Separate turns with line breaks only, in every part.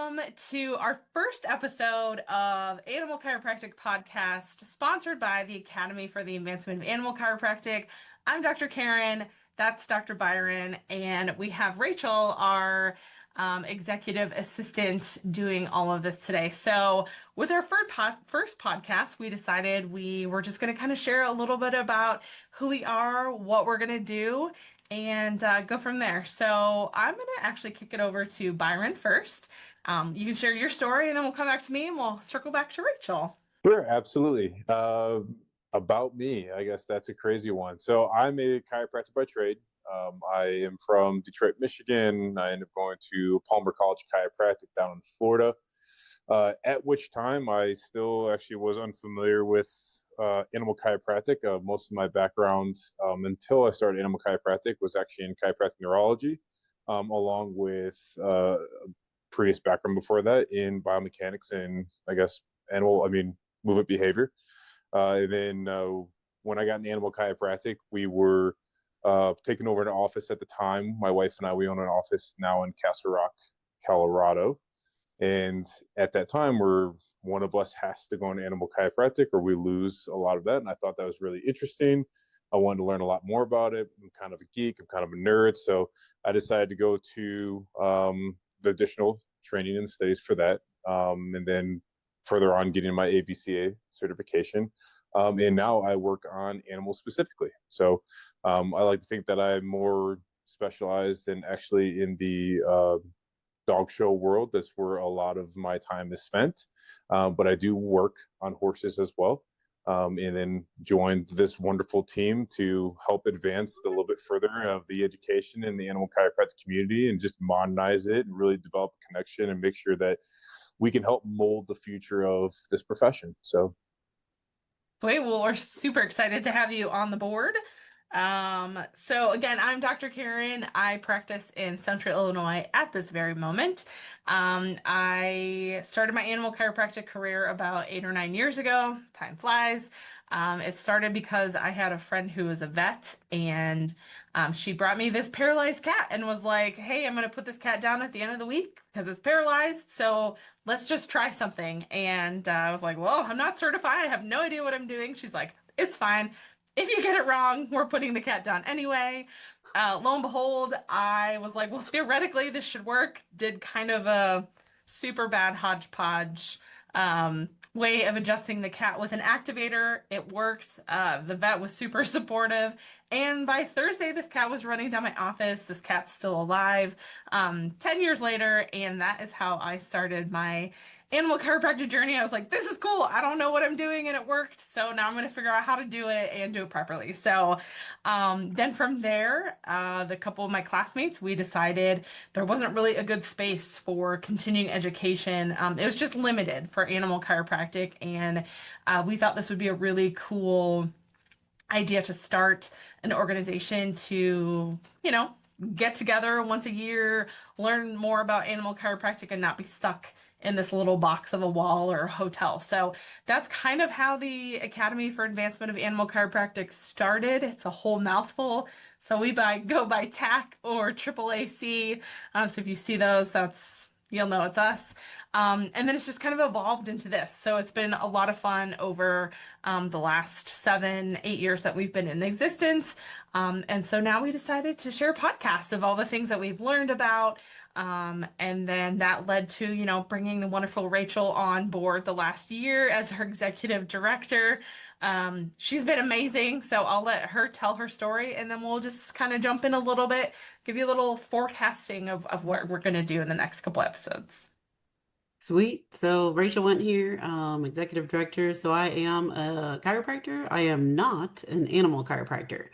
welcome to our first episode of Animal Chiropractic Podcast, sponsored by the Academy for the Advancement of Animal Chiropractic. I'm Dr. Karen, that's Dr. Byron, and we have Rachel, our executive assistant, doing all of this today. So, with our first podcast, we decided we were just going to kind of share a little bit about who we are, what we're going to do, and go from there. So I'm going to actually kick it over to Byron first. You can share your story and then we'll come back to me and we'll circle back to Rachel.
Sure, absolutely. About me, I guess that's a crazy one. So I'm a chiropractor by trade. I am from Detroit, Michigan. I ended up going to Palmer College Chiropractic down in Florida, at which time I still actually was unfamiliar with animal chiropractic. Most of my background until I started animal chiropractic was actually in chiropractic neurology, along with previous background before that in biomechanics and movement behavior. And then when I got in animal chiropractic, we were taking over an office at the time. My wife and I, we own an office now in Castle Rock, Colorado. And at that time, one of us has to go into animal chiropractic or we lose a lot of that. And I thought that was really interesting. I wanted to learn a lot more about it. I'm kind of a geek. I'm kind of a nerd. So I decided to go to the additional training and studies for that. And then further on getting my AVCA certification. And now I work on animals specifically. So I like to think that I'm more specialized and actually in the dog show world. That's where a lot of my time is spent. But I do work on horses as well. And then joined this wonderful team to help advance a little bit further of the education in the animal chiropractic community and just modernize it and really develop a connection and make sure that we can help mold the future of this profession. So,
Wait, well, we're super excited to have you on the board. So again, I'm Dr. Karen. I practice in Central Illinois at this very moment. I started my animal chiropractic career about 8 or 9 years ago. Time flies. It started because I had a friend who was a vet and she brought me this paralyzed cat and was like, hey, I'm going to put this cat down at the end of the week because it's paralyzed. So let's just try something. And I was like, well, I'm not certified. I have no idea what I'm doing. She's like, it's fine. If you get it wrong, we're putting the cat down anyway. Lo and behold, I was like, well, theoretically, this should work. Did kind of a super bad hodgepodge way of adjusting the cat with an activator. It worked. The vet was super supportive. And by Thursday, this cat was running down my office. This cat's still alive 10 years later. And that is how I started my animal chiropractic journey. I was like, this is cool. I don't know what I'm doing, and it worked. So now I'm going to figure out how to do it and do it properly. So then from there, the couple of my classmates, we decided there wasn't really a good space for continuing education. It was just limited for animal chiropractic, and we thought this would be a really cool idea to start an organization to, get together once a year, learn more about animal chiropractic, and not be stuck in this little box of a wall or a hotel. So that's kind of how the Academy for Advancement of Animal Chiropractic started. It's a whole mouthful. So we go by TAC or AAAC. So if you see those, you'll know it's us. And then it's just kind of evolved into this. So it's been a lot of fun over the last 7, 8 years that we've been in existence. And so now we decided to share podcasts of all the things that we've learned about. And then that led to, bringing the wonderful Rachel on board the last year as her executive director. She's been amazing. So I'll let her tell her story and then we'll just kind of jump in a little bit, give you a little forecasting of what we're going to do in the next couple episodes.
Sweet. So Rachel Went here, executive director. So I am a chiropractor. I am not an animal chiropractor.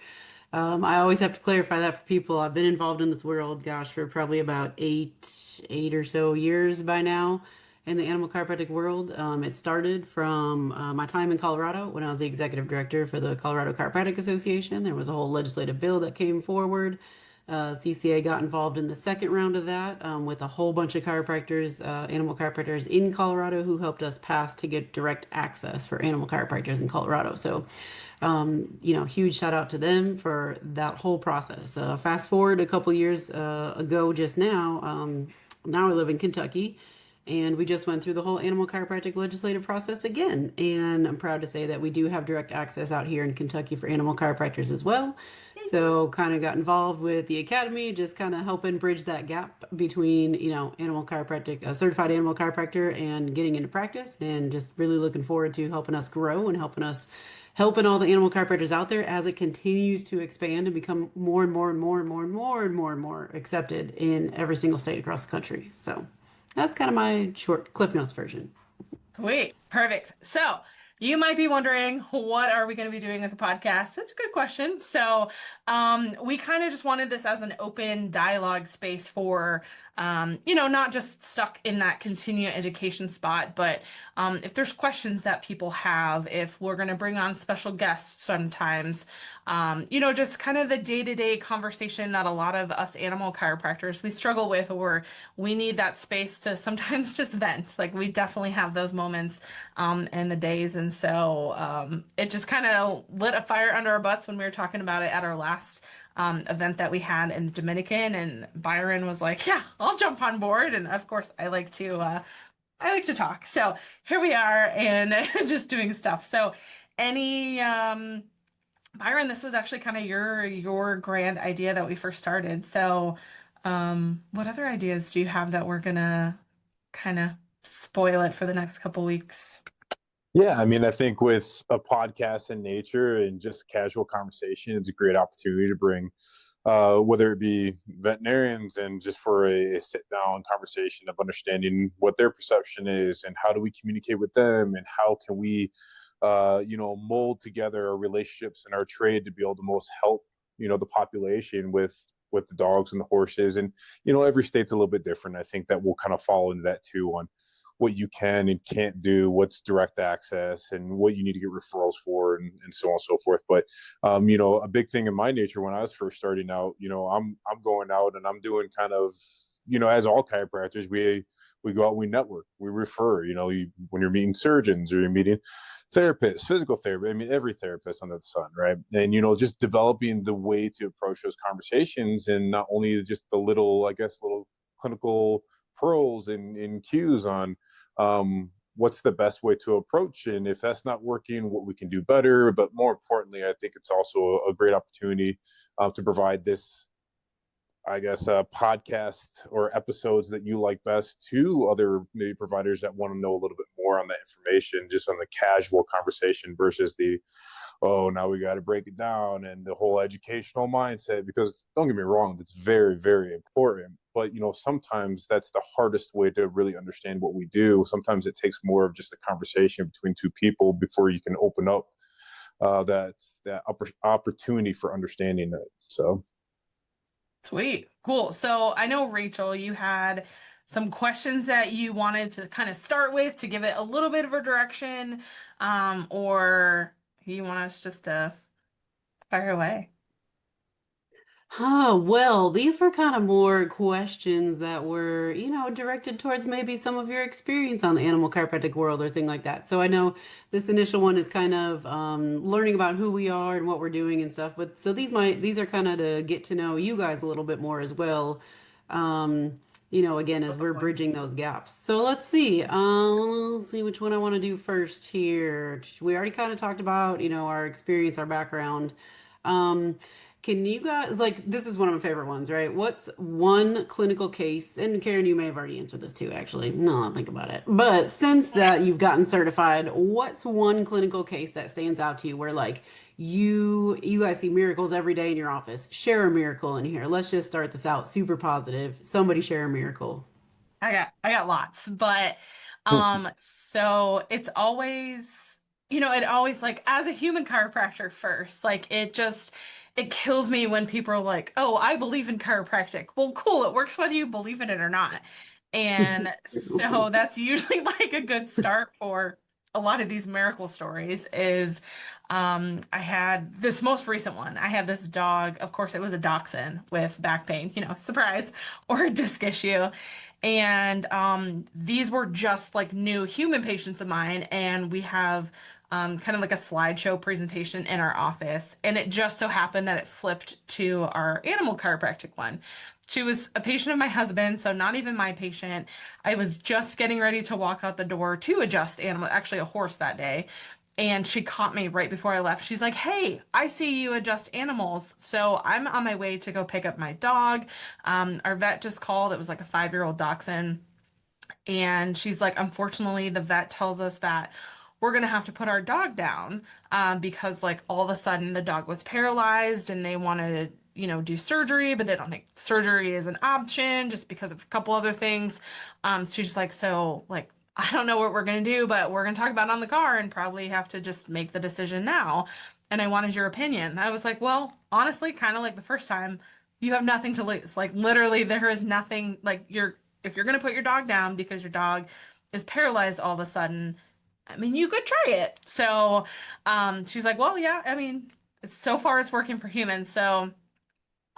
I always have to clarify that for people. I've been involved in this world, gosh, for probably about eight or so years by now in the animal chiropractic world. It started from my time in Colorado when I was the executive director for the Colorado Chiropractic Association. There was a whole legislative bill that came forward. CCA got involved in the second round of that with a whole bunch of chiropractors, animal chiropractors in Colorado who helped us pass to get direct access for animal chiropractors in Colorado. So, huge shout out to them for that whole process. Fast forward a couple years ago, just now, now I live in Kentucky. And we just went through the whole animal chiropractic legislative process again. And I'm proud to say that we do have direct access out here in Kentucky for animal chiropractors as well. So kind of got involved with the academy, just kind of helping bridge that gap between, animal chiropractic, a certified animal chiropractor and getting into practice, and just really looking forward to helping us grow and helping all the animal chiropractors out there as it continues to expand and become more and more and more and more and more and more and more accepted in every single state across the country. So that's kind of my short Cliff Notes version.
Sweet. Perfect. So you might be wondering, what are we going to be doing with the podcast? That's a good question. So we kind of just wanted this as an open dialogue space for, not just stuck in that continuing education spot, but if there's questions that people have, if we're going to bring on special guests sometimes, just kind of the day-to-day conversation that a lot of us animal chiropractors, we struggle with, or we need that space to sometimes just vent. Like we definitely have those moments in the days. And so it just kind of lit a fire under our butts when we were talking about it at our last event that we had in the Dominican. And Byron was like, "Yeah, I'll jump on board." And of course, I like to talk. So here we are, and just doing stuff. So any Byron, this was actually kind of your grand idea that we first started. So what other ideas do you have that we're gonna kind of spoil it for the next couple weeks?
Yeah, I mean, I think with a podcast in nature and just casual conversation, it's a great opportunity to bring, whether it be veterinarians and just for a sit down conversation of understanding what their perception is and how do we communicate with them and how can we, mold together our relationships and our trade to be able to most help, the population with the dogs and the horses. And, every state's a little bit different. I think that we'll kind of fall into that too on what you can and can't do, what's direct access, and what you need to get referrals for, and so on and so forth. But a big thing in my nature when I was first starting out, I'm going out and I'm doing kind of, as all chiropractors, we go out, we network, we refer. When you're meeting surgeons or you're meeting therapists, physical therapy. I mean, every therapist under the sun, right? And just developing the way to approach those conversations, and not only just the little, I guess, little clinical pearls and cues on what's the best way to approach, and if that's not working, what we can do better. But more importantly, I think it's also a great opportunity to provide this, I guess, podcast or episodes that you like best to other maybe providers that want to know a little bit more on that information, just on the casual conversation versus the, oh, now we got to break it down and the whole educational mindset. Because don't get me wrong, that's very, very important. But sometimes that's the hardest way to really understand what we do. Sometimes it takes more of just a conversation between two people before you can open up that opportunity for understanding it. So.
Sweet. Cool. So I know, Rachel, you had some questions that you wanted to kind of start with to give it a little bit of a direction, or you want us just to fire away.
Oh, well, these were kind of more questions that were, directed towards maybe some of your experience on the animal chiropractic world or thing like that. So I know this initial one is kind of learning about who we are and what we're doing and stuff. But so these are kind of to get to know you guys a little bit more as well. Again, as we're bridging those gaps. So let's see. Let's see which one I want to do first here. We already kind of talked about, our experience, our background. Um, can you guys, like, this is one of my favorite ones, right? What's one clinical case? And Karen, you may have already answered this too, actually. No, I'll think about it. But since that you've gotten certified, what's one clinical case that stands out to you where like you guys see miracles every day in your office? Share a miracle in here. Let's just start this out super positive. Somebody share a miracle.
I got lots, but so it's always, it always, like, as a human chiropractor first, like it kills me when people are like, "Oh, I believe in chiropractic." Well, cool, it works whether you believe in it or not. And so that's usually like a good start for a lot of these miracle stories is I had this most recent one. I had this dog, of course it was a dachshund with back pain, surprise, or a disc issue. And these were just like new human patients of mine, and we have kind of like a slideshow presentation in our office. And it just so happened that it flipped to our animal chiropractic one. She was a patient of my husband, so not even my patient. I was just getting ready to walk out the door to adjust animal, actually a horse that day. And she caught me right before I left. She's like, "Hey, I see you adjust animals." So I'm on my way to go pick up my dog. Our vet just called. It was like a 5-year-old dachshund. And she's like, "Unfortunately, the vet tells us that we're gonna have to put our dog down because like all of a sudden the dog was paralyzed and they wanted to, do surgery, but they don't think surgery is an option just because of a couple other things." So she's like, "So like I don't know what we're gonna do, but we're gonna talk about it on the car and probably have to just make the decision now. And I wanted your opinion." I was like, "Well, honestly, kind of like the first time, you have nothing to lose. Like literally there is nothing like if you're going to put your dog down because your dog is paralyzed all of a sudden, I mean, you could try it." So she's like, "Well, yeah, I mean, so far it's working for humans." So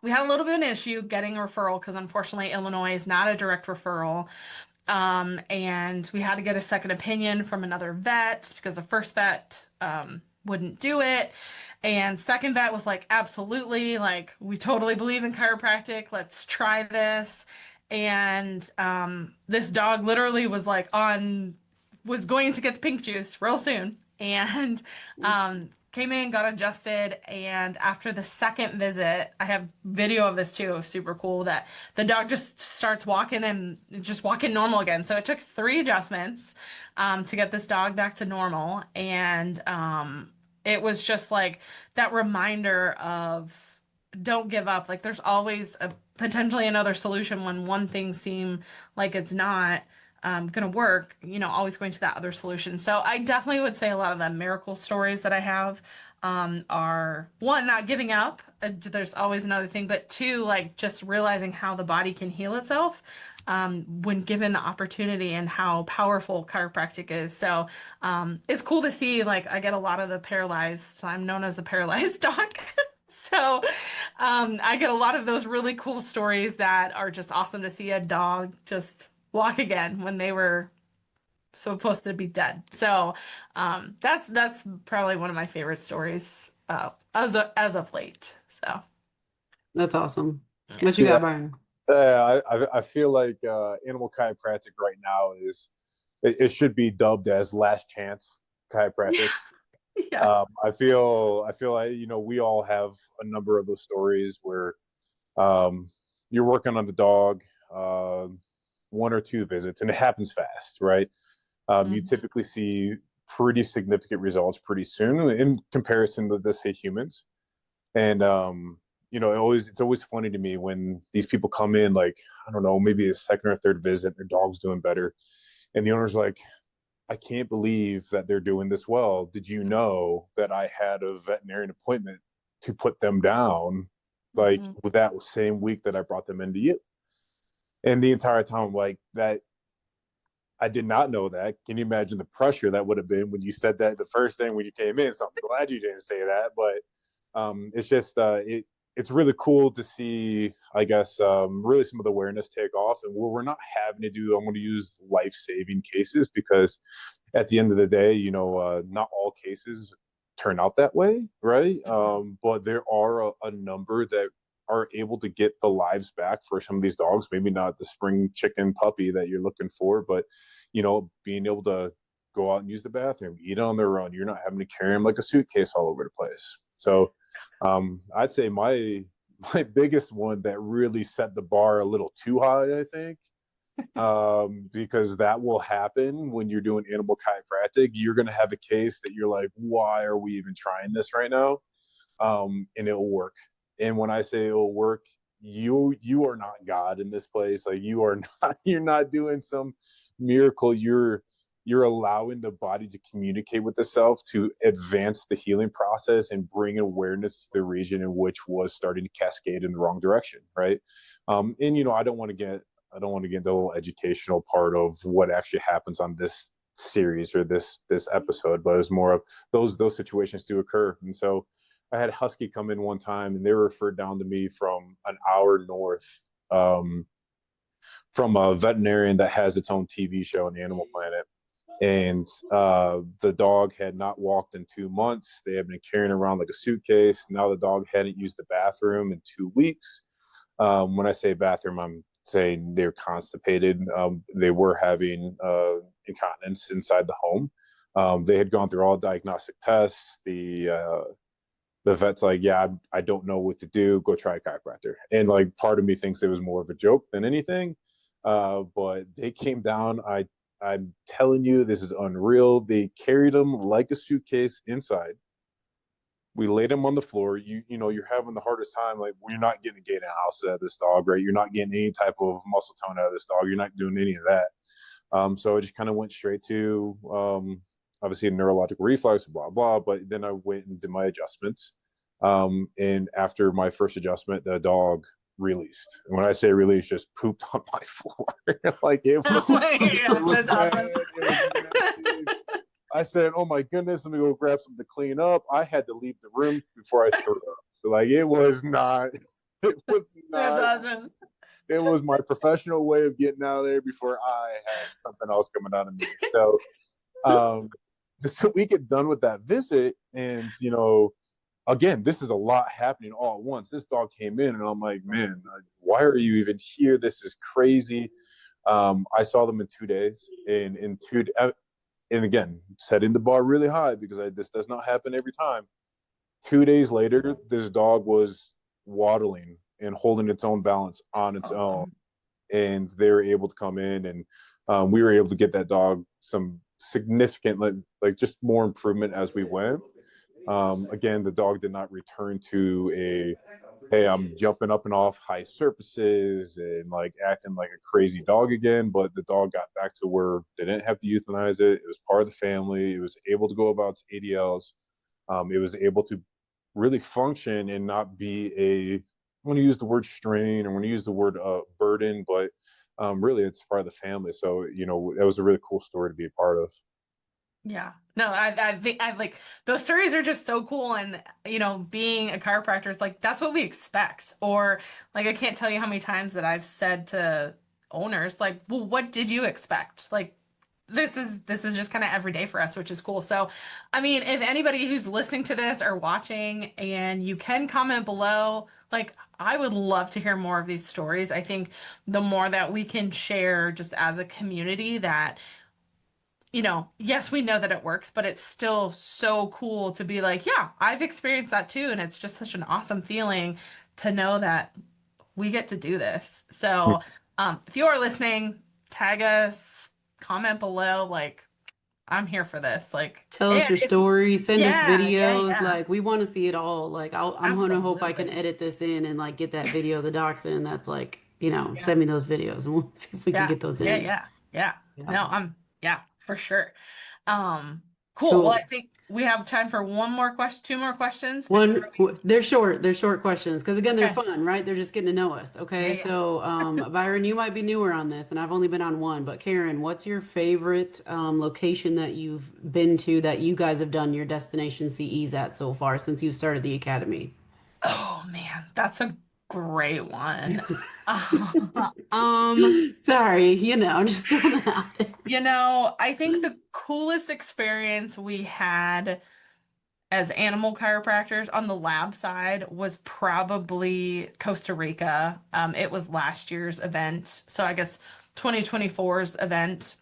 we had a little bit of an issue getting a referral because unfortunately Illinois is not a direct referral. And we had to get a second opinion from another vet because the first vet wouldn't do it. And second vet was like, "Absolutely, like we totally believe in chiropractic. Let's try this." And this dog literally was like was going to get the pink juice real soon. And came in, got adjusted, and after the second visit, I have video of this too, super cool, that the dog just starts walking and just walking normal again. So it took 3 adjustments to get this dog back to normal. And it was just like that reminder of don't give up. Like there's always potentially another solution when one thing seems like it's not gonna work, always going to that other solution. So I definitely would say a lot of the miracle stories that I have are one, not giving up. There's always another thing, but two, like just realizing how the body can heal itself when given the opportunity and how powerful chiropractic is. So it's cool to see, like I get a lot of the paralyzed, I'm known as the paralyzed doc. So I get a lot of those really cool stories that are just awesome to see a dog just walk again when they were supposed to be dead. So that's probably one of my favorite stories as of late. So
That's awesome.
yeah.
What you
Yeah,
got, Byron?
I feel like animal chiropractic right now it should be dubbed as last chance chiropractic.
Yeah.
I feel like we all have a number of those stories where um, you're working on the dog, 1 or 2 visits, and it happens fast, right? You
Mhm.
typically see pretty significant results pretty soon in comparison to, say, humans. And it's always funny to me when these people come in, like, I don't know, maybe a second or third visit, their dog's doing better, and the owner's like, "I can't believe that they're doing this well. Did you know that I had a veterinarian appointment to put them down, like
Mhm.
with that same week that I brought them into you?" And the entire time, I'm like, that I did not know that. Can you imagine the pressure that would have been when you said that the first thing when you came in? So I'm glad you didn't say that, but it's just it's really cool to see, I guess, really some of the awareness take off, and where we're not having to do, I'm going to use life saving cases, because at the end of the day, not all cases turn out that way, right?
Mhm.
But there are a number that are able to get the lives back for some of these dogs. Maybe not the spring chicken puppy that you're looking for, but being able to go out and use the bathroom, eat on their own. You're not having to carry them like a suitcase all over the place. So I'd say my biggest one that really set the bar a little too high, I think, because that will happen when you're doing animal chiropractic. You're going to have a case that you're like, why are we even trying this right now? And it'll work. And when I say it'll work, you are not God in this place. Like, you are not, you're not doing some miracle. You're allowing the body to communicate with itself to advance the healing process and bring awareness to the region in which was starting to cascade in the wrong direction, right? And I don't want to get into the whole educational part of what actually happens on this series or this episode, but it's more of those situations do occur. And so I had a husky come in one time, and they were referred down to me from an hour north, um, from a veterinarian that has its own TV show on Animal Planet. And the dog had not walked in 2 months. They had been carrying around like a suitcase. Now the dog hadn't used the bathroom in 2 weeks. When I say bathroom, I'm saying they're constipated. They were having incontinence inside the home. They had gone through all diagnostic tests. The vet's like, yeah, I don't know what to do. Go try a chiropractor. And like, part of me thinks it was more of a joke than anything. But they came down. I'm telling you, this is unreal. They carried him like a suitcase inside. We laid him on the floor. You know, you're having the hardest time. Like, you're not getting a gait and house out of this dog, right? You're not getting any type of muscle tone out of this dog. You're not doing any of that. So I just kind of went straight to obviously a neurological reflex, blah blah. But then I went and did my adjustments. And after my first adjustment, the dog released. And when I say released, just pooped on my floor. Like,
Oh my
it
God,
was
that's
bad.
awesome.
It was nasty. I said, "Oh my goodness, let me go grab something to clean up." I had to leave the room before I threw up. So, like, it was not. It was
That's
not.
awesome.
It was my professional way of getting out of there before I had something else coming out of me. Um, so we get done with that visit, and again, this is a lot happening all at once. This dog came in, and I'm like, man, why are you even here? This is crazy. I saw them in 2 days, and and again, setting the bar really high because this does not happen every time. 2 days later, this dog was waddling and holding its own balance on its own,
Awesome.
and they were able to come in, and we were able to get that dog some significant, like just more improvement as we went. Again, the dog did not return to a, hey, I'm jumping up and off high surfaces and like acting like a crazy dog again. But the dog got back to where they didn't have to euthanize it. It was part of the family. It was able to go about its ADLs. It was able to really function and not be a, I want to use the word strain, or I want to use the word burden, but really it's part of the family. So, that was a really cool story to be a part of.
Yeah. No, I think I like those stories are just so cool. And, being a chiropractor, it's like that's what we expect. Or like I can't tell you how many times that I've said to owners, like, well, what did you expect? Like this is just kind of every day for us, which is cool. So, I mean, if anybody who's listening to this or watching, and you can comment below, like I would love to hear more of these stories. I think the more that we can share just as a community that yes, we know that it works, but it's still so cool to be like, yeah, I've experienced that too. And it's just such an awesome feeling to know that we get to do this. So, if you are listening, tag us, comment below. Like, I'm here for this. Like,
Tell
and
us your
if,
story, send us
yeah, yeah,
videos.
yeah,
Like we want to see it all. Like I'm gonna hope I can
absolutely.
edit this in and like get that video of the docs in. That's like,
Yeah,
send me those videos and we'll see if we can
yeah,
get those
yeah,
in.
yeah, yeah.
Yeah.
No, yeah, for sure. Um, cool. Well, I
Cool.
think we have time for one more question, two more questions before we.
They're short questions because again, they're
Okay.
fun, right? They're just getting to know us.
Yeah,
Okay.
yeah.
So, Byron, you might be newer on this and I've only been on one, but Karen, what's your favorite location that you've been to that you guys have done your destination CEs at so far since you started the academy?
Oh man, that's a great one. Um,
Sorry, just throwing that out there.
I think the coolest experience we had as animal chiropractors on the lab side was probably Costa Rica. It was last year's event, so I guess 2024's event.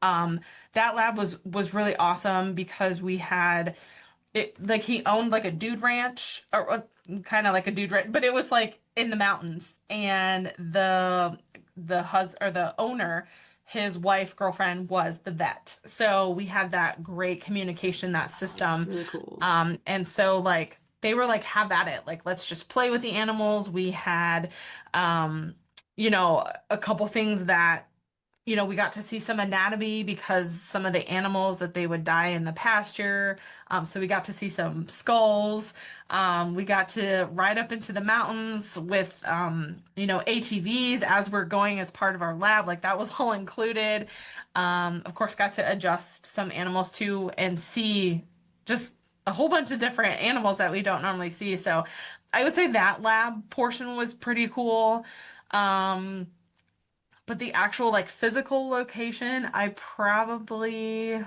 Um, that lab was really awesome because we had it like he owned like a dude ranch or kind of like a dude ranch, but it was like in the mountains. And the owner, his wife, girlfriend was the vet. So we had that great communication, that
Oh, that's
system.
really cool.
And so like they were like, have at it. Like, let's just play with the animals. We had, um, a couple things that we got to see some anatomy because some of the animals that they would die in the pasture. So we got to see some skulls. We got to ride up into the mountains with, ATVs as we're going as part of our lab. Like that was all included. Of course, got to adjust some animals too and see just a whole bunch of different animals that we don't normally see. So I would say that lab portion was pretty cool. Um, but the actual like physical location, I probably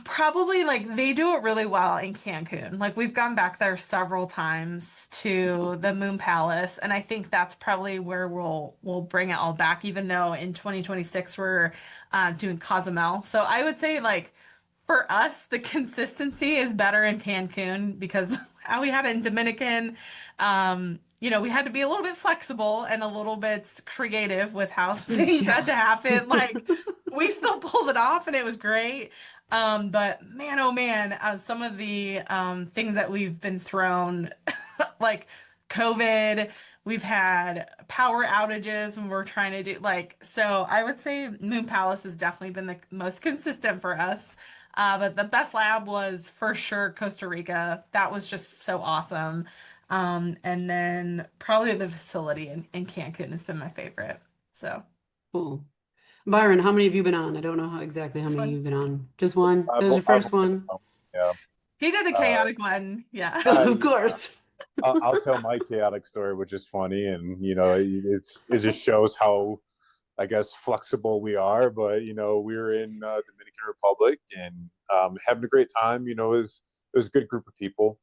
Probably like they do it really well in Cancun. Like we've gone back there several times to the Moon Palace, and I think that's probably where we'll bring it all back, even though in 2026 we're doing Cozumel. So I would say like for us, the consistency is better in Cancun because how we had it in Dominican, we had to be a little bit flexible and a little bit creative with how things
Yeah.
had to happen. Like we still pulled it off and it was great. But man, oh man, some of the things that we've been thrown, like COVID, we've had power outages when we're trying to do so I would say Moon Palace has definitely been the most consistent for us. But the best lab was for sure Costa Rica. That was just so awesome. And then probably the facility in Cancun has been my favorite. So
Cool. Byron, how many have you been on? I don't know exactly how
this
many
one.
you've been on. Just one? That was your
I've
first one?
yeah.
He did the
Uh,
chaotic one. Yeah.
Of
yeah.
course.
I'll tell my chaotic story, which is funny, and it just shows how I guess flexible we are. But we were in Dominican Republic and having a great time. It was a good group of people.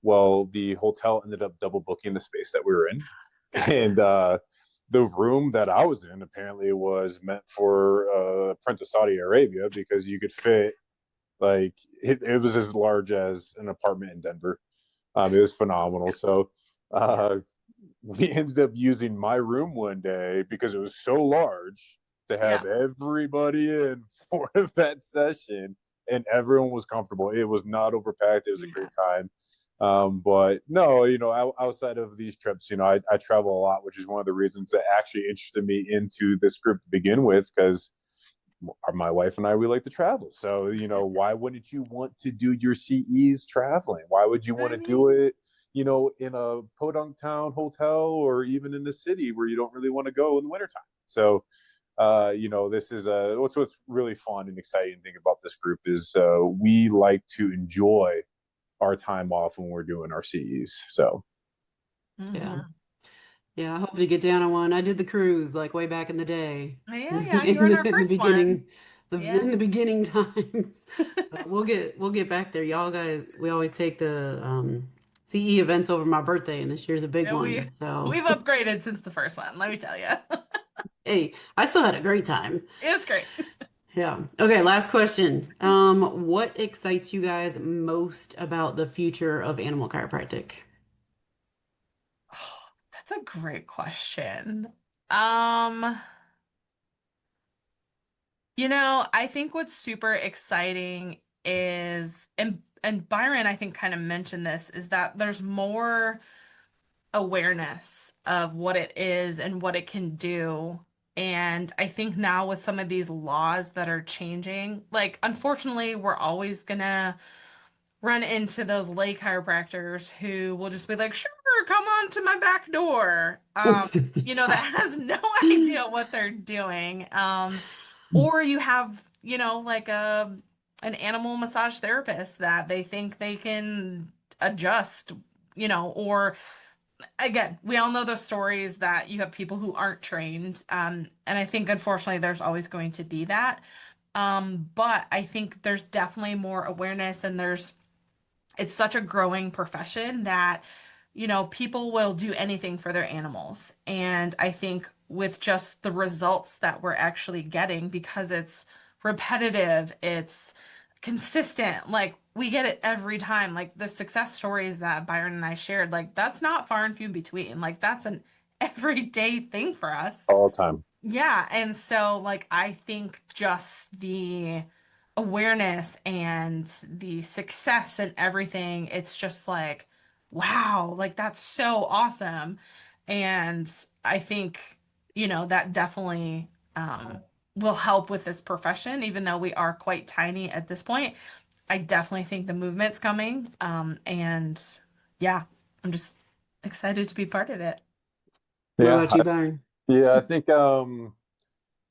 Well, the hotel ended up double booking the space that we were in,
Gotcha.
and the room that I was in apparently was meant for Prince of Saudi Arabia because you could fit like it was as large as an apartment in Denver. It was phenomenal. So
Yeah.
uh, we ended up using my room one day because it was so large to
Yeah.
have everybody in for that session, and everyone was comfortable. It was not overpacked. It was a
Yeah.
great time. But no, outside of these trips, I travel a lot, which is one of the reasons that actually interested me into this group to begin with, because my wife and I, we like to travel. So, why wouldn't you want to do your CEs traveling? Why would you want
I
to do
mean,
it, in a podunk town hotel or even in the city where you don't really want to go in the wintertime? So, this is what's really fun and exciting thing about this group is we like to enjoy our time off when we're doing our CEs. So,
Yeah.
hmm
Yeah, I hope to get down on one. I did the cruise like way back in the day,
Yeah, yeah, you were
in
in our
the
first one.
beginning,
Yeah.
in the beginning times. But we'll get back there. Y'all guys, we always take the CE events over my birthday, and this year's a big
Yeah,
one. So
we've upgraded since the first one, let me tell you.
hey, I still had a great time.
It was great.
Yeah. Okay, last question. What excites you guys most about the future of animal chiropractic?
Oh, that's a great question. Um, I think what's super exciting is, and Byron, I think, kind of mentioned this, is that there's more awareness of what it is and what it can do. And I think now with some of these laws that are changing, like unfortunately, we're always gonna run into those lay chiropractors who will just be like, sure, come on to my back door. That has no idea what they're doing. Or you have, like an animal massage therapist that they think they can adjust, or again, we all know those stories that you have people who aren't trained. And I think unfortunately there's always going to be that. But I think there's definitely more awareness and it's such a growing profession that, people will do anything for their animals. And I think with just the results that we're actually getting, because it's repetitive, it's consistent, like we get it every time. Like the success stories that Byron and I shared, like that's not far and few between. Like that's an everyday thing for us.
all the time.
Yeah, and so like I think just the awareness and the success and everything, it's just like, wow, like that's so awesome. And I think, that definitely will help with this profession, even though we are quite tiny at this point. I definitely think the movement's coming. And yeah, I'm just excited to be part of it.
What
Yeah,
about you, Byron?
I think yeah,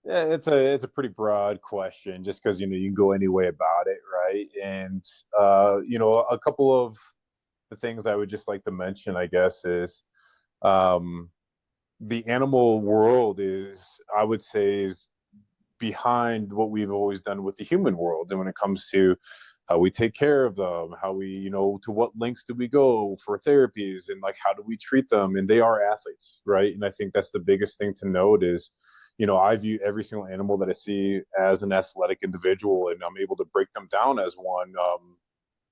it's a pretty broad question just because you can go any way about it, right? And a couple of the things I would just like to mention, I guess, is um, the animal world is, I would say, is behind what we've always done with the human world. And when it comes to how we take care of them, how we, to what lengths do we go for therapies, and like how do we treat them? And they are athletes, right? And I think that's the biggest thing to note is, I view every single animal that I see as an athletic individual, and I'm able to break them down as one,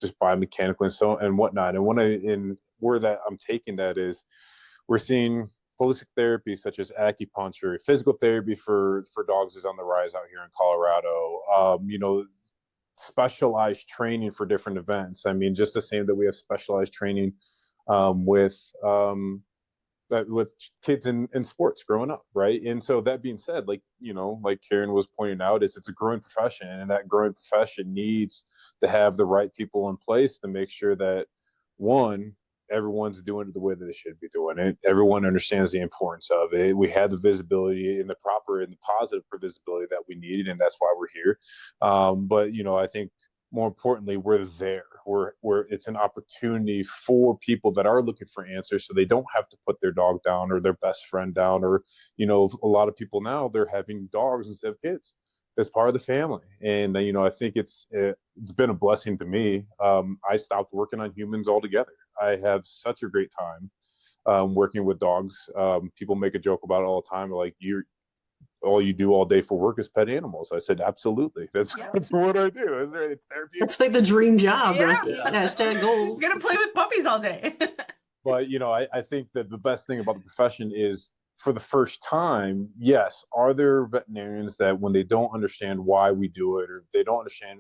just biomechanically and so and whatnot. And where that I'm taking that is, we're seeing holistic therapy such as acupuncture, physical therapy for dogs is on the rise out here in Colorado. Specialized training for different events. I mean, just the same that we have specialized training um, with um, with kids in sports growing up, right? And so that being said, like Karen was pointing out, is it's a growing profession, and that growing profession needs to have the right people in place to make sure that, one, everyone's doing it the way that they should be doing it. Everyone understands the importance of it. We had the visibility and the proper and the positive visibility that we needed, and that's why we're here. But I think more importantly, we're there. We're it's an opportunity for people that are looking for answers, so they don't have to put their dog down or their best friend down, or a lot of people now, they're having dogs instead of kids as part of the family. And I think it's been a blessing to me. I stopped working on humans altogether. I have such a great time working with dogs. People make a joke about it all the time, like, you all you do all day for work is pet animals. I said, absolutely. That's
Yeah.
that's what I do. It's therapy.
That's like the dream job,
Yeah.
right?
Yeah.
Hashtag goals.
Gonna play with puppies all day.
But I think that the best thing about the profession is, for the first time, yes, are there veterinarians that, when they don't understand why we do it, or they don't understand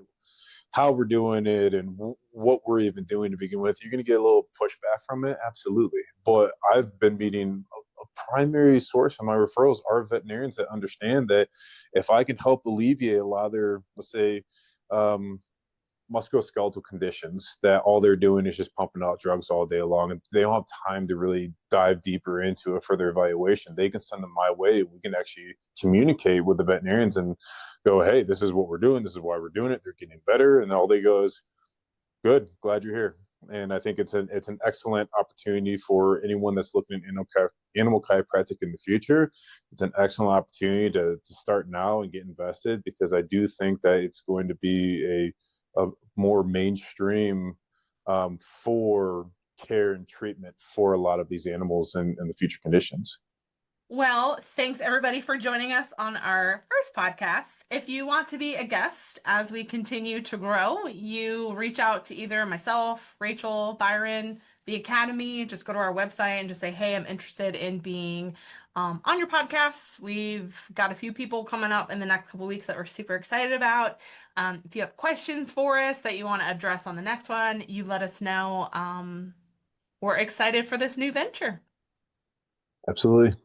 how we're doing it and what we're even doing to begin with, you're going to get a little pushback from it, absolutely. But I've been meeting a primary source of my referrals are veterinarians that understand that if I can help alleviate a lot of their, let's say, um, musculoskeletal conditions, that all they're doing is just pumping out drugs all day long, and they don't have time to really dive deeper into a further evaluation, they can send them my way. We can actually communicate with the veterinarians and go, hey, this is what we're doing, this is why we're doing it, they're getting better. And all they go is, good, glad you're here. And I think it's an excellent opportunity for anyone that's looking at animal chiropractic in the future. It's an excellent opportunity to start now and get invested, because I do think that it's going to be a more mainstream for care and treatment for a lot of these animals and the future conditions.
Well, thanks everybody for joining us on our first podcast. If you want to be a guest as we continue to grow, you reach out to either myself, Rachel, Byron, the Academy. Just go to our website and just say, hey, I'm interested in being on your podcast. We've got a few people coming up in the next couple weeks that we're super excited about. If you have questions for us that you want to address on the next one, you let us know. We're excited for this new venture.
Absolutely.